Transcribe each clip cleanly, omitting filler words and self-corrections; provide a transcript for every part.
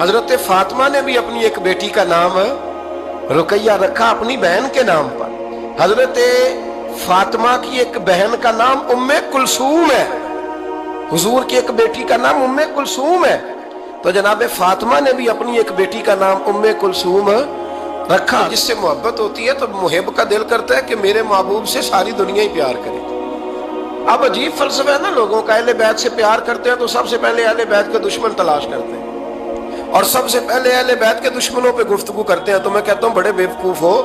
حضرت فاطمہ نے بھی اپنی ایک بیٹی کا نام رقیہ رکھا اپنی بہن کے نام پر. حضرت فاطمہ کی ایک بہن کا نام ام کلثوم ہے. حضور کی ایک بیٹی کا نام ام کلثوم ہے. تو جناب فاطمہ نے بھی اپنی ایک بیٹی کا نام ام کلثوم رکھا. جس سے محبت ہوتی ہے تو محب کا دل کرتا ہے کہ میرے محبوب سے ساری دنیا ہی پیار کرے. اب عجیب فلسفہ ہے نا لوگوں کا. اہل بیت سے پیار کرتے ہیں تو سب سے پہلے اہل بیت کے دشمن تلاش کرتے ہیں اور سب سے پہلے اہل بیت کے دشمنوں پہ گفتگو کرتے ہیں. تو میں کہتا ہوں بڑے بیوقوف ہو.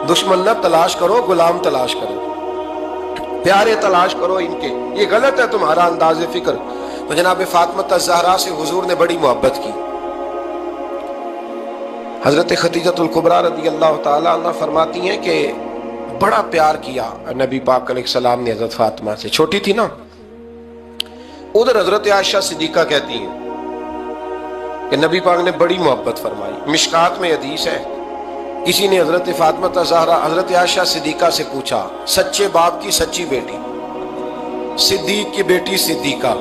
دشمن نہ تلاش کرو، غلام تلاش کرو، پیارے تلاش کرو ان کے. یہ غلط ہے تمہارا انداز فکر. تو جناب فاطمہ الزہرا سے حضور نے بڑی محبت کی. حضرت خدیجہ الکبریٰ رضی اللہ تعالی عنہ فرماتی ہیں کہ بڑا پیار کیا نبی پاک علیہ السلام نے حضرت فاطمہ سے. چھوٹی تھی نا. ادھر حضرت عائشہ صدیقہ کہتی ہیں کہ نبی پاک نے بڑی محبت فرمائی. مشکات میں حدیث ہے کسی نے حضرت فاطمہ الزہرا حضرت عائشہ صدیقہ سے پوچھا، سچے باپ کی سچی بیٹی، صدیق کی بیٹی صدیقہ.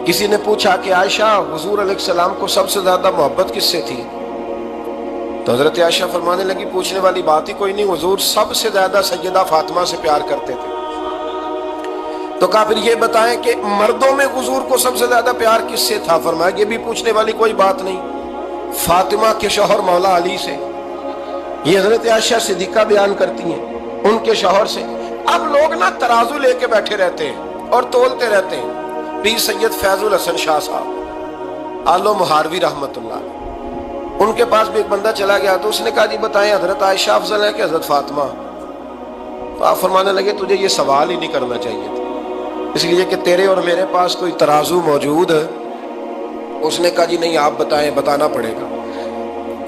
کسی نے پوچھا کہ عائشہ حضور علیہ السلام کو سب سے زیادہ محبت کس سے تھی؟ تو حضرت عائشہ فرمانے لگی پوچھنے والی بات ہی کوئی نہیں، حضور سب سے زیادہ سیدہ فاطمہ سے پیار کرتے تھے. تو کہا پھر یہ بتائیں کہ مردوں میں حضور کو سب سے زیادہ پیار کس سے تھا؟ فرمایا یہ بھی پوچھنے والی کوئی بات نہیں، فاطمہ کے شوہر مولا علی سے. یہ حضرت عائشہ صدیقہ بیان کرتی ہیں ان کے شوہر سے. اب لوگ نا ترازو لے کے بیٹھے رہتے ہیں اور تولتے رہتے ہیں. پیر سید فیض الحسن شاہ صاحب آلو مہاروی رحمت اللہ علیہ، ان کے پاس بھی ایک بندہ چلا گیا تو اس نے کہا جی بتائیں حضرت عائشہ افضل ہے کہ حضرت فاطمہ؟ تو آپ فرمانے لگے تجھے یہ سوال ہی نہیں کرنا چاہیے تھا، اس لیے کہ تیرے اور میرے پاس کوئی ترازو موجود ہے. اس نے کہا جی نہیں آپ بتائیں، بتانا پڑے گا.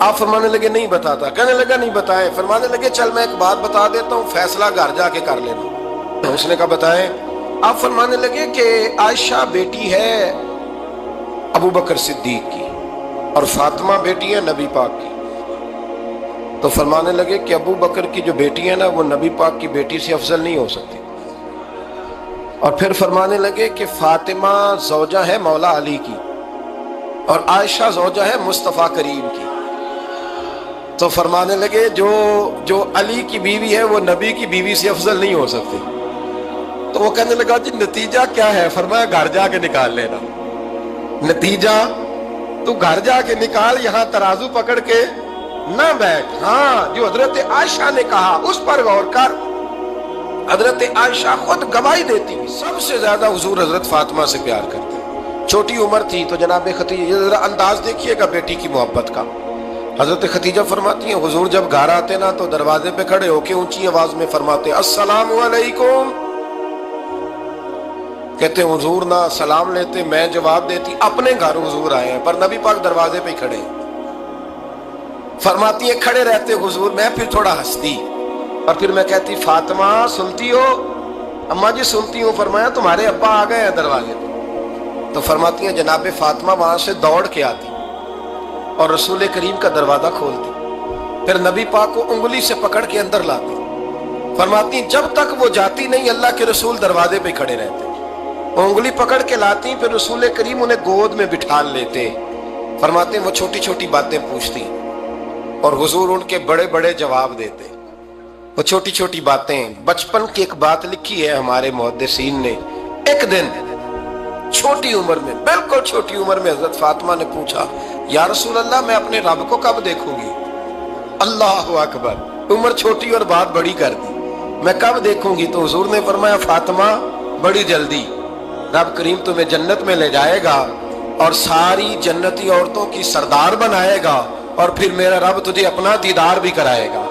آپ فرمانے لگے نہیں بتاتا. کہنے لگا نہیں بتائیں. فرمانے لگے چل میں ایک بات بتا دیتا ہوں، فیصلہ گھر جا کے کر لینا. اس نے کہا بتائیں. آپ فرمانے لگے کہ عائشہ بیٹی ہے ابو بکر صدیق کی اور فاطمہ بیٹی ہے نبی پاک کی. تو فرمانے لگے کہ ابو بکر کی جو بیٹی ہے نا وہ نبی پاک کی بیٹی سے افضل نہیں ہو سکتی. اور پھر فرمانے لگے کہ فاطمہ زوجہ ہے مولا علی کی اور عائشہ زوجہ ہے مصطفیٰ کریم کی. تو فرمانے لگے جو علی کی بیوی ہے وہ نبی کی بیوی سے افضل نہیں ہو سکتی. تو وہ کہنے لگا جی نتیجہ کیا ہے؟ فرمایا گھر جا کے نکال لینا. نتیجہ تو گھر جا کے نکال، یہاں ترازو پکڑ کے نہ بیٹھ. ہاں جو حضرت عائشہ نے کہا اس پر غور کر. حضرت عائشہ خود گواہی دیتی سب سے زیادہ حضور حضرت فاطمہ سے پیار کرتے. چھوٹی عمر تھی تو جناب خدیجہ ذرا انداز دیکھیے گا بیٹی کی محبت کا. حضرت خدیجہ فرماتی ہیں حضور جب گھر آتے نا تو دروازے پہ کھڑے ہو کے اونچی آواز میں فرماتے السلام علیکم. کہتے ہیں حضور نہ سلام لیتے، میں جواب دیتی. اپنے گھر حضور آئے ہیں پر نبی پاک دروازے پہ کھڑے. فرماتی ہیں کھڑے رہتے حضور، میں پھر تھوڑا ہنستی اور پھر میں کہتی فاطمہ سنتی ہو؟ اماں جی سنتی ہوں. فرمایا تمہارے ابا آ گئے ہیں دروازے پہ. تو فرماتی ہیں جناب فاطمہ وہاں سے دوڑ کے آتی اور رسول کریم کا دروازہ کھولتی، پھر نبی پاک کو انگلی سے پکڑ کے اندر لاتی. فرماتی جب تک وہ جاتی نہیں اللہ کے رسول دروازے پہ کھڑے رہتے. انگلی پکڑ کے لاتی، پھر رسول کریم انہیں گود میں بٹھا لیتے. فرماتے وہ چھوٹی چھوٹی باتیں پوچھتی اور حضور ان کے بڑے بڑے جواب دیتے. وہ چھوٹی چھوٹی باتیں. بچپن کی ایک بات لکھی ہے ہمارے محدثین نے. ایک دن چھوٹی عمر میں، بالکل چھوٹی عمر میں حضرت فاطمہ نے پوچھا یا رسول اللہ میں اپنے رب کو کب دیکھوں گی؟ اللہ اکبر. عمر چھوٹی اور بات بڑی کر دی. میں کب دیکھوں گی؟ تو حضور نے فرمایا فاطمہ بڑی جلدی. رب کریم تمہیں جنت میں لے جائے گا اور ساری جنتی عورتوں کی سردار بنائے گا اور پھر میرا رب تجھے اپنا دیدار بھی کرائے گا.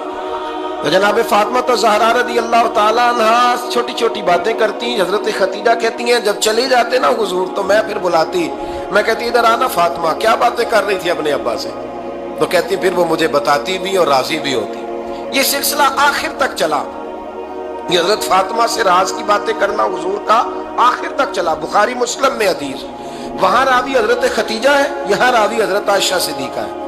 تو جناب فاطمہ الزہرا رضی اللہ تعالیٰ عنہ چھوٹی چھوٹی باتیں کرتی. حضرت خدیجہ کہتی ہیں جب چلی جاتے نا حضور تو میں پھر بلاتی، میں کہتی ادھر آنا فاطمہ، کیا باتیں کر رہی تھی اپنے ابا سے؟ تو کہتی پھر وہ مجھے بتاتی بھی اور راضی بھی ہوتی. یہ سلسلہ آخر تک چلا. یہ حضرت فاطمہ سے راز کی باتیں کرنا حضور کا آخر تک چلا. بخاری مسلم میں حدیث، وہاں راوی حضرت خدیجہ ہے، یہاں راوی حضرت عائشہ صدیقہ ہے.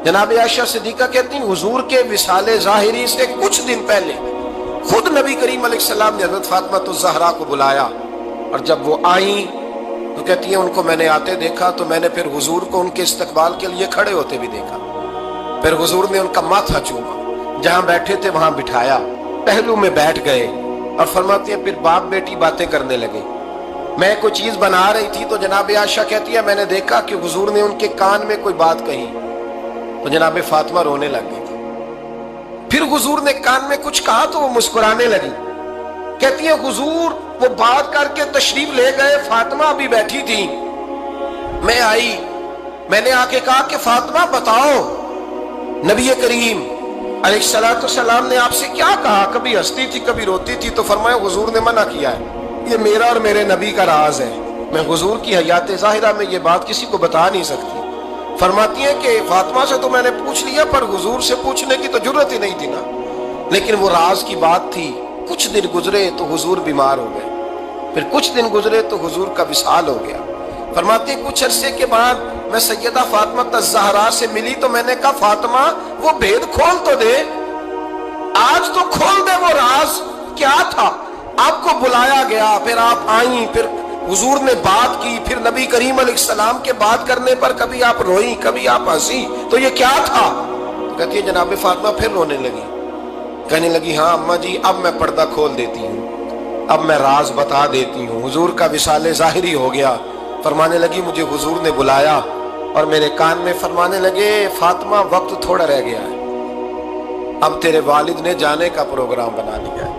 جناب عائشہ صدیقہ کہتی ہیں حضور کے وصال ظاہری سے کچھ دن پہلے خود نبی کریم علیہ السلام نے حضرت فاطمہ الزہرا کو بلایا اور جب وہ آئیں تو کہتی ہیں ان کو میں نے آتے دیکھا تو میں نے پھر حضور کو ان کے استقبال کے لیے کھڑے ہوتے بھی دیکھا، پھر حضور نے ان کا ماتھا چوما، جہاں بیٹھے تھے وہاں بٹھایا، پہلو میں بیٹھ گئے، اور فرماتی ہیں پھر باپ بیٹی باتیں کرنے لگے۔ میں کوئی چیز بنا رہی تھی تو جناب عائشہ کہتی ہے میں نے دیکھا کہ حضور نے ان کے کان میں کوئی بات کہی تو جناب فاطمہ رونے لگ گئی تھی، پھر حضور نے کان میں کچھ کہا تو وہ مسکرانے لگی۔ کہتی ہے حضور وہ بات کر کے تشریف لے گئے، فاطمہ بھی بیٹھی تھی، میں آئی، میں نے آ کے کہا کہ فاطمہ بتاؤ نبی کریم علیہ الصلوۃ والسلام نے آپ سے کیا کہا، کبھی ہنستی تھی کبھی روتی تھی، تو فرمایا حضور نے منع کیا ہے، یہ میرا اور میرے نبی کا راز ہے، میں حضور کی حیات ظاہرہ میں یہ بات کسی کو بتا نہیں سکتی۔ فرماتی ہیں کہ فاطمہ سے تو میں نے پوچھ لیا پر حضور سے پوچھنے کی تو جرت ہی نہیں تھی نا، لیکن وہ راز کی بات تھی۔ کچھ دن گزرے تو حضور بیمار ہو گئے، پھر کچھ دن گزرے تو حضور کا وصال ہو گیا۔ فرماتی ہیں کچھ عرصے کے بعد میں سیدہ فاطمہ الزہرا سے ملی تو میں نے کہا فاطمہ وہ بھید کھول تو دے، آج تو کھول دے وہ راز کیا تھا۔ آپ کو بلایا گیا، پھر آپ آئیں، پھر حضور نے بات کی، پھر نبی کریم علیہ السلام کے بات کرنے پر کبھی آپ روئیں کبھی آپ ہنسی، تو یہ کیا تھا؟ کہتی ہے جناب فاطمہ پھر رونے لگی، کہنے لگی ہاں اماں جی اب میں پردہ کھول دیتی ہوں، اب میں راز بتا دیتی ہوں۔ حضور کا وصال ظاہری ہو گیا۔ فرمانے لگی مجھے حضور نے بلایا اور میرے کان میں فرمانے لگے فاطمہ وقت تھوڑا رہ گیا ہے، اب تیرے والد نے جانے کا پروگرام بنا لیا ہے،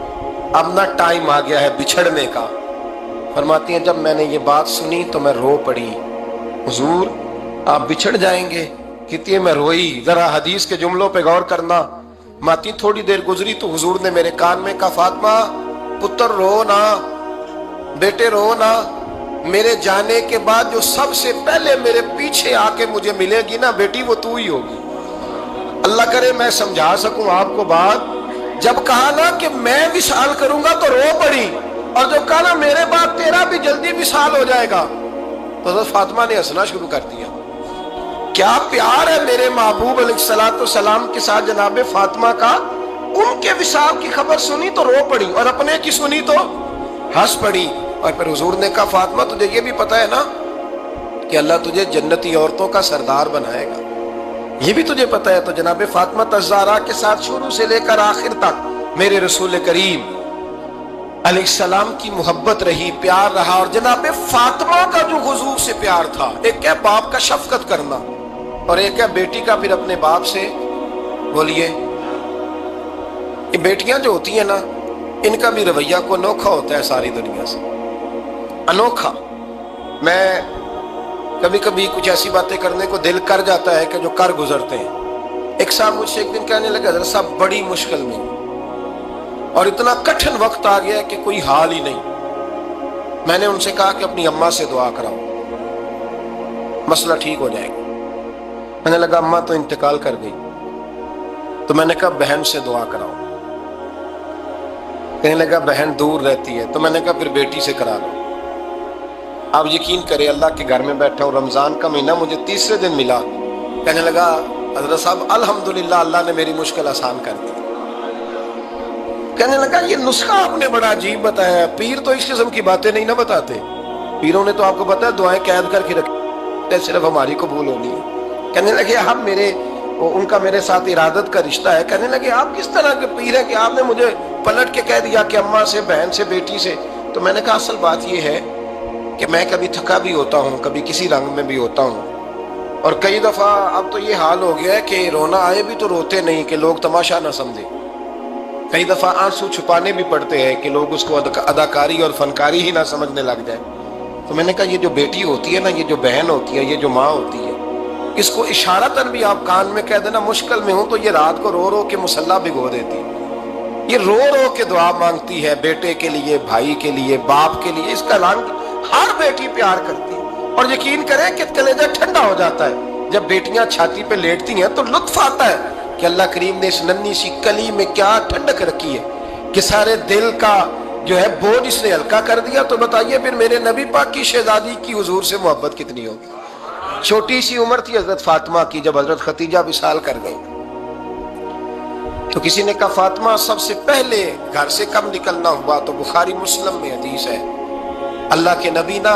اب نہ ٹائم آ گیا ہے بچھڑنے کا۔ فرماتی ہیں جب میں نے یہ بات سنی تو میں رو پڑی، حضور آپ بچھڑ جائیں گے؟ کہتی ہے میں روئی۔ ذرا حدیث کے جملوں پہ غور کرنا، ماتی تھوڑی دیر گزری تو حضور نے میرے کان میں کہا فاطمہ پتر رو نا، بیٹے رو نا، میرے جانے کے بعد جو سب سے پہلے میرے پیچھے آ کے مجھے ملے گی نا بیٹی وہ تو ہی ہوگی۔ اللہ کرے میں سمجھا سکوں آپ کو بات، جب کہا نا کہ میں وصال کروں گا تو رو پڑی، اور جو کہا نا میرے بعد تیرا بھی جلدی وصال ہو جائے گا تو حضرت فاطمہ نے ہنسنا شروع کر دیا۔ کیا پیار ہے میرے محبوب علیہ الصلوۃ والسلام کے ساتھ جناب فاطمہ کا۔ ان کے وصال کی خبر سنی تو رو پڑی اور اپنے کی سنی تو ہنس پڑی۔ اور پھر حضور نے کہا فاطمہ تجھے یہ بھی پتا ہے نا کہ اللہ تجھے جنتی عورتوں کا سردار بنائے گا، یہ بھی تجھے پتا ہے۔ تو جناب فاطمہ الزہرا کے ساتھ شروع سے لے کر آخر تک میرے رسول کریم علیہ السلام کی محبت رہی، پیار رہا۔ اور جناب فاطمہ کا جو حضور سے پیار تھا، ایک ہے باپ کا شفقت کرنا اور ایک ہے بیٹی کا پھر اپنے باپ سے، بولیے یہ بیٹیاں جو ہوتی ہیں نا ان کا بھی رویہ کو انوکھا ہوتا ہے ساری دنیا سے، انوکھا۔ میں کبھی کبھی کچھ ایسی باتیں کرنے کو دل کر جاتا ہے کہ جو کر گزرتے ہیں۔ ایک صاحب مجھ سے ایک دن کہنے لگا حضرت صاحب بڑی مشکل میں اور اتنا کٹھن وقت آ گیا کہ کوئی حال ہی نہیں۔ میں نے ان سے کہا کہ اپنی اماں سے دعا کراؤ، مسئلہ ٹھیک ہو جائے گا۔ میں نے لگا اماں تو انتقال کر گئی، تو میں نے کہا بہن سے دعا کراؤ۔ کہنے لگا بہن دور رہتی ہے، تو میں نے کہا پھر بیٹی سے کرا لو۔ آپ یقین کریں اللہ کے گھر میں بیٹھا ہوں، رمضان کا مہینہ مجھے تیسرے دن ملا، کہنے لگا حضرت صاحب الحمدللہ اللہ نے میری مشکل آسان کر دی۔ کہنے لگا یہ نسخہ آپ نے بڑا عجیب بتایا ہے، پیر تو اس قسم کی باتیں نہیں نہ بتاتے، پیروں نے تو آپ کو پتا ہے دعائیں قید کر کے رکھی، صرف ہماری قبول ہونی ہے۔ کہنے لگے آپ میرے ان کا میرے ساتھ ارادت کا رشتہ ہے۔ کہنے لگے آپ کس طرح کے پیر ہیں کہ آپ نے مجھے پلٹ کے کہہ دیا کہ اماں سے، بہن سے، بیٹی سے۔ تو میں نے کہا اصل بات یہ ہے کہ میں کبھی تھکا بھی ہوتا ہوں، کبھی کسی رنگ میں بھی ہوتا ہوں، اور کئی دفعہ اب تو یہ حال ہو گیا ہے کہ رونا آئے بھی تو روتے نہیں کہ لوگ تماشا نہ سمجھے، کئی دفعہ آنسو چھپانے بھی پڑتے ہیں کہ لوگ اس کو اداکاری اور فنکاری ہی نہ سمجھنے لگ جائے۔ تو میں نے کہا یہ جو بیٹی ہوتی ہے نا، یہ جو بہن ہوتی ہے، یہ جو ماں ہوتی ہے، اس کو اشارتاً بھی آپ کان میں کہہ دینا مشکل میں ہوں تو یہ رات کو رو رو کے مصلی بھگو دیتی، یہ رو رو کے دعا مانگتی ہے بیٹے کے لیے، بھائی کے لیے، باپ کے لیے۔ اس کا اعلان ہر بیٹی پیار کرتی ہے، اور یقین کریں کہ کلیجہ ٹھنڈا ہو جاتا ہے جب بیٹیاں چھاتی پہ لیٹتی ہیں تو لطف آتا ہے کہ اللہ کریم نے اس ننھی سی کلی میں کیا ٹھنڈک رکھی ہے کہ سارے دل کا جو ہے بوجھ اس نے ہلکا کر دیا۔ تو بتائیے پھر میرے نبی پاک کی شہزادی کی حضور سے محبت کتنی ہوگی۔ چھوٹی سی عمر تھی حضرت فاطمہ کی جب حضرت خدیجہ وصال کر گئی، تو کسی نے کہا فاطمہ سب سے پہلے گھر سے کب نکلنا ہوا؟ تو بخاری مسلم میں حدیث ہے اللہ کے نبی نا